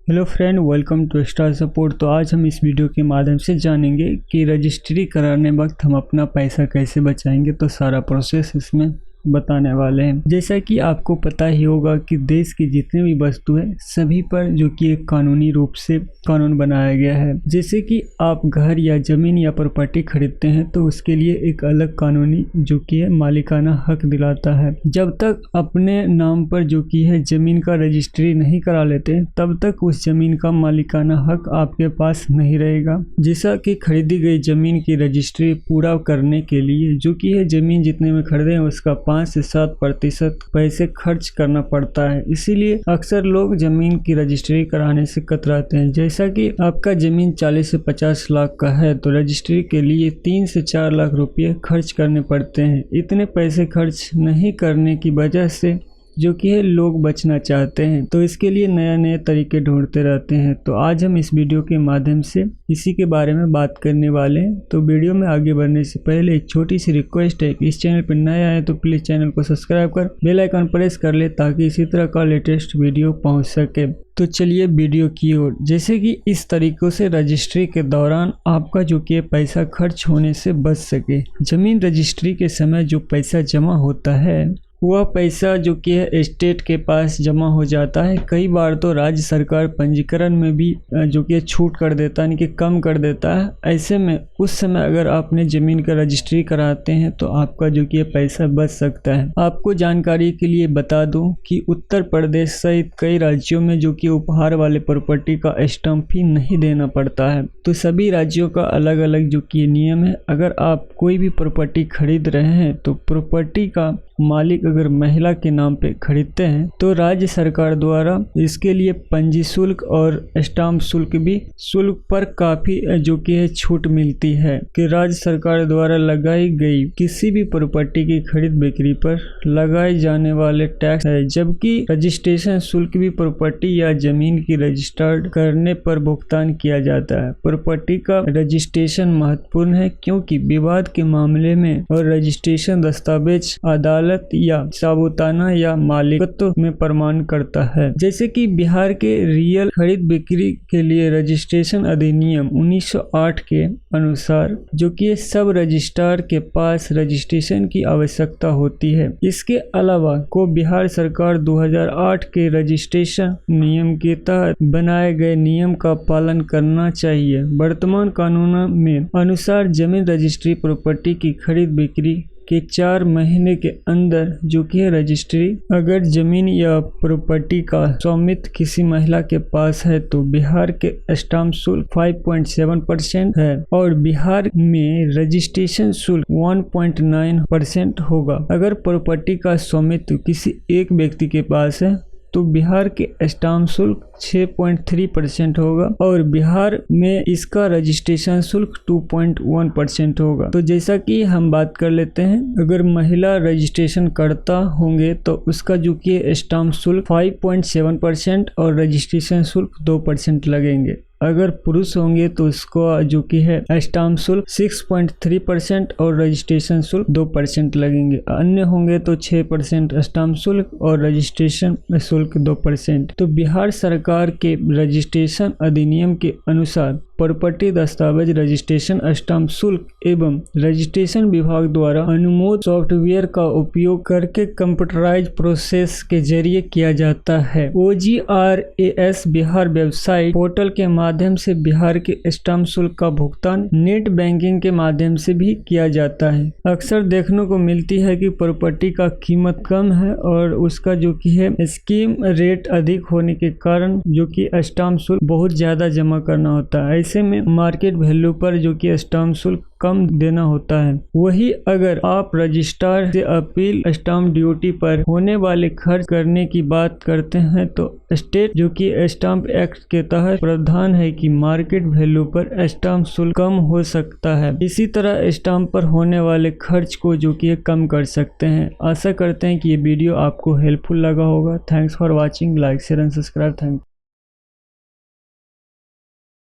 Hello friend, welcome to star support. तो आज हम इस वीडियो के माध्यम से जानेंगे कि रजिस्ट्री कराने वक्त हम अपना पैसा कैसे बचाएंगे। तो सारा प्रोसेस इसमें बताने वाले हैं। जैसा कि आपको पता ही होगा कि देश की जितनी भी वस्तु है सभी पर जो कि एक कानूनी रूप से कानून बनाया गया है। जैसे कि आप घर या ज़मीन या प्रॉपर्टी खरीदते हैं तो उसके लिए एक अलग कानूनी जो कि है मालिकाना हक दिलाता है। जब तक अपने नाम पर जो कि है ज़मीन का रजिस्ट्री नहीं करा लेते तब तक उस ज़मीन का मालिकाना हक आपके पास नहीं रहेगा। जैसा कि खरीदी गई ज़मीन की रजिस्ट्री पूरा करने के लिए जो कि है ज़मीन जितने में खरीदे हैं उसका 5 से 7% पैसे खर्च करना पड़ता है। इसीलिए अक्सर लोग जमीन की रजिस्ट्री कराने से कतराते हैं। जैसा कि आपका जमीन 40 से 50 लाख का है तो रजिस्ट्री के लिए 3 से 4 लाख रुपये खर्च करने पड़ते हैं। इतने पैसे खर्च नहीं करने की वजह से जो कि है लोग बचना चाहते हैं, तो इसके लिए नए नए तरीके ढूंढते रहते हैं। तो आज हम इस वीडियो के माध्यम से इसी के बारे में बात करने वाले हैं। तो वीडियो में आगे बढ़ने से पहले एक छोटी सी रिक्वेस्ट है कि इस चैनल पर नए आए तो प्लीज़ चैनल को सब्सक्राइब कर बेल आइकन प्रेस कर ले ताकि इसी तरह का लेटेस्ट वीडियो पहुंच सके। तो चलिए वीडियो की ओर। जैसे कि इस तरीक़ों से रजिस्ट्री के दौरान आपका जो कि पैसा खर्च होने से बच सके। ज़मीन रजिस्ट्री के समय जो पैसा जमा होता है वह पैसा जो कि है स्टेट के पास जमा हो जाता है। कई बार तो राज्य सरकार पंजीकरण में भी जो कि छूट कर देता है, यानी कि कम कर देता है। ऐसे में उस समय अगर आपने ज़मीन का रजिस्ट्री कराते हैं तो आपका जो कि पैसा बच सकता है। आपको जानकारी के लिए बता दूं कि उत्तर प्रदेश सहित कई राज्यों में जो कि उपहार वाले प्रॉपर्टी का स्टाम्प ही नहीं देना पड़ता है। तो सभी राज्यों का अलग अलग जो कि नियम है। अगर आप कोई भी प्रॉपर्टी खरीद रहे हैं तो प्रॉपर्टी का मालिक अगर महिला के नाम पे खरीदते हैं तो राज्य सरकार द्वारा इसके लिए पंजी शुल्क और स्टाम्प शुल्क भी शुल्क पर काफी जो कि है छूट मिलती है कि राज्य सरकार द्वारा लगाई गई किसी भी प्रॉपर्टी की खरीद बिक्री पर लगाए जाने वाले टैक्स है। जबकि रजिस्ट्रेशन शुल्क भी प्रॉपर्टी या जमीन की रजिस्टर्ड करने पर भुगतान किया जाता है। प्रॉपर्टी का रजिस्ट्रेशन महत्वपूर्ण है क्योंकि विवाद के मामले में और रजिस्ट्रेशन दस्तावेज अदालत या साबूताना या मालिकत्व में प्रमाण करता है। जैसे कि बिहार के रियल खरीद बिक्री के लिए रजिस्ट्रेशन अधिनियम 1908 के अनुसार जो कि सब रजिस्ट्रार के पास रजिस्ट्रेशन की आवश्यकता होती है। इसके अलावा को बिहार सरकार 2008 के रजिस्ट्रेशन नियम के तहत बनाए गए नियम का पालन करना चाहिए। वर्तमान कानून में अनुसार जमीन रजिस्ट्री प्रॉपर्टी की खरीद बिक्री के 4 महीने के अंदर जो कि है रजिस्ट्री अगर जमीन या प्रॉपर्टी का स्वामित्व किसी महिला के पास है तो बिहार के स्टाम्प शुल्क 5.7% है और बिहार में रजिस्ट्रेशन शुल्क 1.9% होगा। अगर प्रॉपर्टी का स्वामित्व किसी एक व्यक्ति के पास है तो बिहार के स्टाम्प शुल्क 6.3% होगा और बिहार में इसका रजिस्ट्रेशन शुल्क 2.1% होगा। तो जैसा कि हम बात कर लेते हैं, अगर महिला रजिस्ट्रेशन करता होंगे तो उसका जो कि स्टाम्प शुल्क 5.7% और रजिस्ट्रेशन शुल्क 2% लगेंगे। अगर पुरुष होंगे तो उसको जो कि है स्टाम्प शुल्क 6.3% और रजिस्ट्रेशन शुल्क 2% लगेंगे। अन्य होंगे तो 6% स्टाम्प शुल्क और रजिस्ट्रेशन शुल्क 2%। तो बिहार सरकार के रजिस्ट्रेशन अधिनियम के अनुसार प्रॉपर्टी दस्तावेज रजिस्ट्रेशन स्टाम्प शुल्क एवं रजिस्ट्रेशन विभाग द्वारा अनुमोदित सॉफ्टवेयर का उपयोग करके कंप्यूटराइज प्रोसेस के जरिए किया जाता है। OGRAS बिहार वेबसाइट पोर्टल के माध्यम से बिहार के स्टाम्प शुल्क का भुगतान नेट बैंकिंग के माध्यम से भी किया जाता है। अक्सर देखने को मिलती है कि प्रॉपर्टी का कीमत कम है और उसका जो कि है स्कीम रेट अधिक होने के कारण जो कि स्टाम्प शुल्क बहुत ज़्यादा जमा करना होता है। ऐसे में मार्केट वैल्यू पर जो कि स्टाम्प शुल्क कम देना होता है। वही अगर आप रजिस्ट्रार से अपील स्टाम्प ड्यूटी पर होने वाले खर्च करने की बात करते हैं तो स्टेट जो कि स्टाम्प एक्ट के तहत प्रावधान है कि मार्केट वैल्यू पर स्टाम्प शुल्क कम हो सकता है। इसी तरह स्टाम्प पर होने वाले खर्च को जो कि कम कर सकते हैं। आशा करते हैं कि ये वीडियो आपको हेल्पफुल लगा होगा। Thanks for watching. Like share and subscribe. Thank